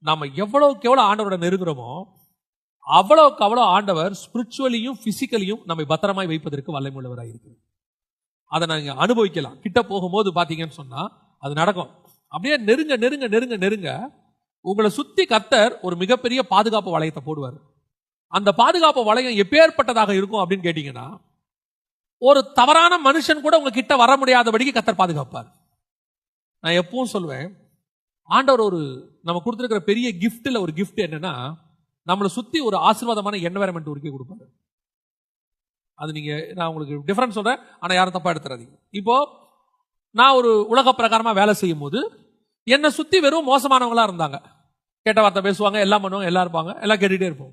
நாம எவ்வளவுக்கு எவ்வளவு ஆண்டவரோட நெருங்குறோமோ அவ்வளவுக்கு அவ்வளவு ஆண்டவர் ஸ்பிரிச்சுவலியும் பிசிக்கலியும் நம்மை பத்திரமாய் வைப்பதற்கு வல்லமையுள்ளவராக இருக்கு. அதை நாங்க அனுபவிக்கலாம். கிட்ட போகும்போது பாத்தீங்கன்னு சொன்னா அது நடக்கும். அப்படியே நெருங்க நெருங்க நெருங்க நெருங்க உங்களை சுத்தி கர்த்தர் ஒரு மிகப்பெரிய பாதுகாப்பு வளையத்தை போடுவார். அந்த பாதுகாப்பு வளையம் எப்பேற்பட்டதாக இருக்கும் அப்படின்னு கேட்டீங்கன்னா, ஒரு தவறான மனுஷன் கூட உங்க கிட்ட வர முடியாதபடிக்கு கர்த்தர் பாதுகாப்பார். நான் எப்பவும் சொல்லுவேன், ஆண்டவர் ஒரு நம்ம கொடுத்திருக்கிற பெரிய கிஃப்ட்ல ஒரு கிஃப்ட் என்னன்னா, நம்மளை சுத்தி ஒரு ஆசீர்வாதமான என்வைரன்மெண்ட் உருக்கி கொடுப்பாரு. அது நீங்க, நான் உங்களுக்கு டிஃபரன்ஸ் சொல்றேன், ஆனா யாரும் தப்பா எடுத்துறாதீங்க. இப்போ நான் ஒரு உலக பிரகாரமா வேலை செய்யும் போது என்னை சுத்தி வெறும் மோசமானவங்களா இருந்தாங்க. கேட்ட வார்த்தை பேசுவாங்க, எல்லாம் பண்ணுவாங்க, எல்லாம் இருப்பாங்க, எல்லாம் கேட்டுட்டே இருப்போம்.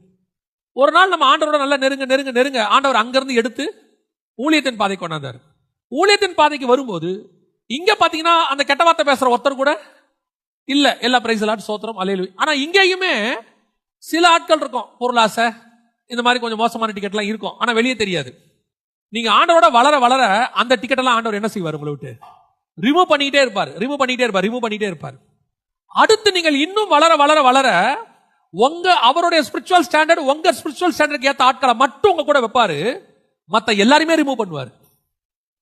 ஒரு நாள் நம்ம ஆண்டவரோட நல்லா நெருங்க நெருங்க நெருங்க ஆண்டவர் அங்கிருந்து எடுத்து ஊழியத்தின் பாதைக்கு கொண்டாந்தாரு. ஊழியத்தின் பாதைக்கு வரும்போது இங்க பாத்தீங்கன்னா அந்த கெட்ட வார்த்தை பேசுற ஒருத்தர் கூட இல்ல, எல்லா பிரைஸ் எல்லாம் சோத்திரம் அல்லேலூயா. ஆனா இங்கேயுமே சில ஆட்கள் இருக்கும், பொருளாசை இந்த மாதிரி கொஞ்சம் மோசமான டிக்கெட் எல்லாம் இருக்கும், ஆனா வெளியே தெரியாது. நீங்க ஆண்டவரோட வளர வளர அந்த டிக்கெட் எல்லாம் ஆண்டவர் என்ன செய்வார், உங்களை விட்டு ரிமூவ் பண்ணிட்டே இருப்பார், ரிமூவ் பண்ணிட்டே இருப்பார், ரிமூவ் பண்ணிட்டே இருப்பார். அடுத்து நீங்கள் இன்னும் வளர வளர வளர உங்க அவருடைய ஸ்பிரிச்சுவல் ஸ்டாண்டர்ட், உங்க ஸ்பிரிச்சுவல் ஸ்டாண்டர்ட் ஏத்த ஆட்களை மட்டும் உங்க கூட வைப்பாரு, மத்த எல்லாரையுமே ரிமூவ் பண்ணுவார்.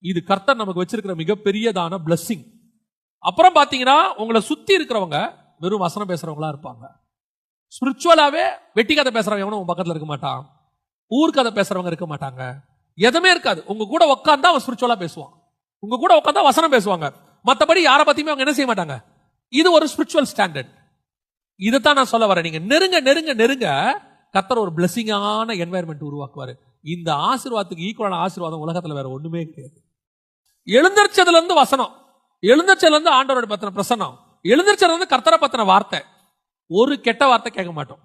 இது கர்த்தர் நமக்கு வச்சிருக்கிற மிகப்பெரியதான பிளஸிங். அப்புறம் பாத்தீங்கன்னா உங்களை சுத்தி இருக்கிறவங்க வெறும் வசனம் பேசுறவங்களா இருப்பாங்க. ஸ்பிரிச்சுவலாவே வெட்டி கதை பேசுறவங்க எவனும் உங்க பக்கத்துல இருக்க மாட்டான், ஊர்க்கதை பேசுறவங்க இருக்க மாட்டாங்க, எதுவுமே இருக்காது. உங்க கூட உட்கார்ந்தா அவன் ஸ்பிரிச்சுவலா பேசுவான், உங்க கூட உட்கார்ந்தா வசனம் பேசுவாங்க, மத்தபடி யாரை பத்தியுமே அவங்க என்ன செய்ய மாட்டாங்க. இது ஒரு ஸ்பிரிச்சுவல் ஸ்டாண்டர்ட். இதைத்தான் நான் சொல்ல வரேன். நீங்க நெருங்க நெருங்க நெருங்க கர்த்தர் ஒரு பிளஸிங்கான என்வைரன்மெண்ட் உருவாக்குவாரு. இந்த ஆசீர்வாதத்துக்கு ஈக்குவலான ஆசீர்வாதம் உலகத்துல வேற ஒண்ணுமே கிடையாது. எழுந்திருச்சதுல இருந்து வசனம், எழுந்திருச்சதுல இருந்து ஆண்டவரோட பத்தின பிரசன்னம், எழுந்திருச்சதுல இருந்து கர்த்தரை பத்தின வார்த்தை, ஒரு கெட்ட வார்த்தை கேட்க மாட்டோம்.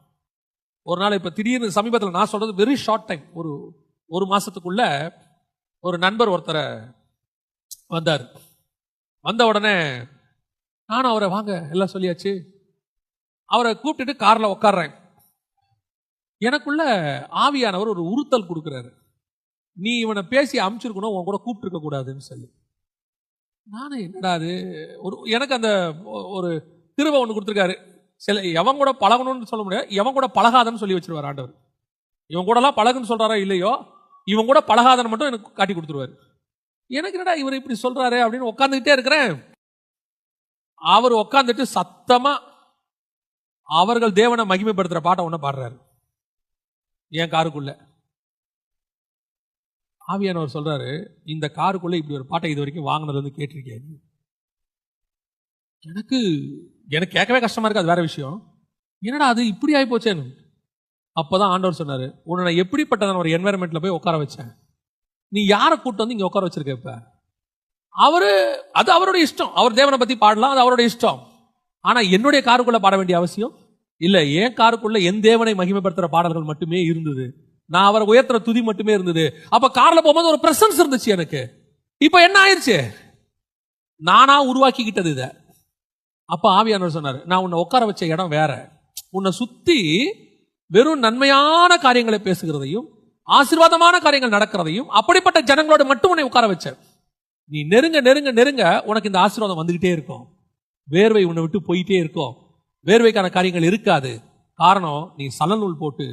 ஒரு நாள் இப்ப திடீர்னு சமீபத்தில் நான் சொல்றது வெரி ஷார்ட் டைம், ஒரு மாசத்துக்குள்ள ஒரு நண்பர் ஒருத்தரை வந்தார். வந்த உடனே நானும் அவரை வாங்க எல்லாம் சொல்லியாச்சு, அவரை கூப்பிட்டுட்டு கார்ல உட்கார்றேன். எனக்குள்ள ஆவியானவர் ஒரு உறுத்தல் கொடுக்கிறாரு, நீ இவனை பேசி அனுப்பிச்சிருக்கணும், உன் கூட கூப்பிட்டு இருக்க கூடாதுன்னு சொல்லி. நானும் என்னடா அது, எனக்கு அந்த ஒரு கிருபை ஒன்று கொடுத்துருக்காரு. சில எவன் கூட பழகணும்னு சொல்ல முடியாது, எவன் கூட பழகாதன்னு சொல்லி வச்சிருவார் ஆண்டவர். இவன் கூட எல்லாம் பழகுன்னு சொல்றாரா இல்லையோ, இவன் கூட பழகாதன்னு மட்டும் எனக்கு காட்டி கொடுத்துருவாரு. எனக்கு என்னடா இவர் இப்படி சொல்றாரு அப்படின்னு உட்காந்துக்கிட்டே இருக்கிறேன். அவர் உட்காந்துட்டு சத்தமா அவர்கள் தேவனை மகிமைப்படுத்துற பாட்டை ஒண்ணு பாடுறாரு என் காருக்குள்ள. ஆவியானவர் சொல்றாரு, இந்த காருக்குள்ள இப்படி ஒரு பாட்டை இது வரைக்கும் வாங்கினது வந்து கேட்டிருக்கேன். எனக்கு கேட்கவே கஷ்டமா இருக்கு, அது வேற விஷயம். என்னடா அது இப்படி ஆகி போச்சேன்னு. அப்பதான் ஆண்டவர் சொன்னாரு, உன்னை நான் எப்படிப்பட்டதான ஒரு என்வைரன்மெண்ட்ல போய் உட்கார வச்சேன், நீ யாரை கூட்டு வந்து இங்க உட்கார வச்சிருக்க. இப்ப அது அவருடைய இஷ்டம், அவர் தேவனை பத்தி பாடலாம், அது அவருடைய இஷ்டம். ஆனா என்னுடைய காருக்குள்ள பாட வேண்டிய அவசியம் இல்ல. என் காருக்குள்ள என் தேவனை மகிமைப்படுத்துற பாடல்கள் மட்டுமே இருந்தது, நான் அவரை உயர்த்துற துதி மட்டுமே இருந்தது. அப்ப கார்ல போகும்போது ஒரு பிரசன்ஸ் இருந்துச்சு எனக்கு. இப்ப என்ன ஆயிடுச்சு, நானா உருவாக்கிக்கிட்டது இத. அப்ப ஆவியானவர் சொன்னாரு, நான் உன்னை உட்கார வச்ச இடம் வேற, உன்னை சுத்தி வெறும் நன்மையான காரியங்களை பேசுகிறதையும் ஆசீர்வாதமான காரியங்கள் நடக்கிறதையும் அப்படிப்பட்ட ஜனங்களோட மட்டும் உன்னை உட்கார வச்ச. நீ நெருங்க நெருங்க நெருங்க உனக்கு இந்த ஆசீர்வாதம் வந்துகிட்டே இருக்கும், வேர்வை உன்னை விட்டு போயிட்டே இருக்கும், வேர்வைக்கான காரியங்கள் இருக்காது. காரணம், நீ சலநூல் போட்டு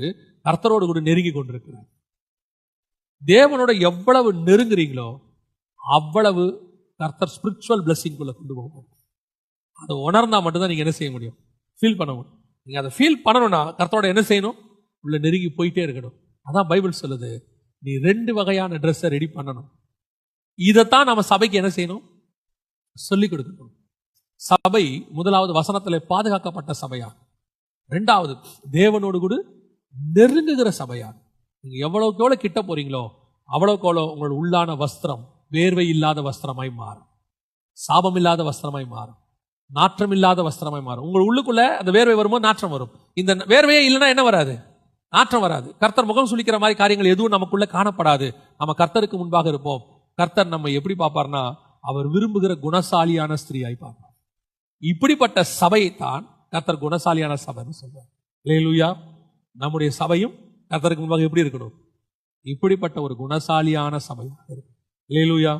கர்த்தரோடு கூட நெருங்கி கொண்டிருக்கிற. தேவனோட எவ்வளவு நெருங்குறீங்களோ அவ்வளவு கர்த்தர் ஸ்பிரிச்சுவல் பிளஸிங் குள்ள கொண்டு போகும். அதை உணர்ந்தா மட்டும்தான் நீங்க என்ன செய்ய முடியும், ஃபீல் பண்ண முடியும். நீங்க அதை ஃபீல் பண்ணணும்னா கர்த்தரோட என்ன செய்யணும், உள்ள நெருங்கி போயிட்டே இருக்கணும். அதான் பைபிள் சொல்லுது, நீ 2 வகையான ட்ரெஸ்ஸை ரெடி பண்ணணும். இதைத்தான் நம்ம சபைக்கு என்ன செய்யணும், சொல்லிக் கொடுக்கணும். சபை முதலாவது வசனத்திலே பாதுகாக்கப்பட்ட சபையா, 2வது தேவனோடு கூட நெருங்குகிற சபையா. நீங்க எவ்வளவுக்கு எவ்வளவு கிட்ட போறீங்களோ அவ்வளவுக்கு எவ்வளவு உங்களோட உள்ளான வஸ்திரம் வேர்வை இல்லாத வஸ்திரமாய் மாறும், சாபம் இல்லாத வஸ்திரமாய் மாறும், நாற்றம் இல்லாத வஸ்திரமாய் மாறும். உங்கள் உள்ளுக்குள்ள அந்த வேர்வை வரும்போது நாற்றம் வரும். இந்த வேர்வையே இல்லைன்னா என்ன வராது, நாற்றம் வராது. கர்த்தர் முகம் சுளிக்கிற மாதிரி காரியங்கள் எதுவும் நமக்குள்ள காணப்படாது. நம்ம கர்த்தருக்கு முன்பாக இருப்போம். கர்த்தர் நம்ம எப்படி பார்ப்பார்னா, அவர் விரும்புகிற குணசாலியான ஸ்திரீயாய் பார்ப்பார். இப்படிப்பட்ட சபையை தான் கர்த்தர் குணசாலியான சபைன்னு சொல்றார். அல்லேலூயா. நம்முடைய சபையும் கர்த்தருக்கு முன்பாக எப்படி இருக்கணும், இப்படிப்பட்ட ஒரு குணசாலியான சபையாக இருக்கும். அல்லேலூயா.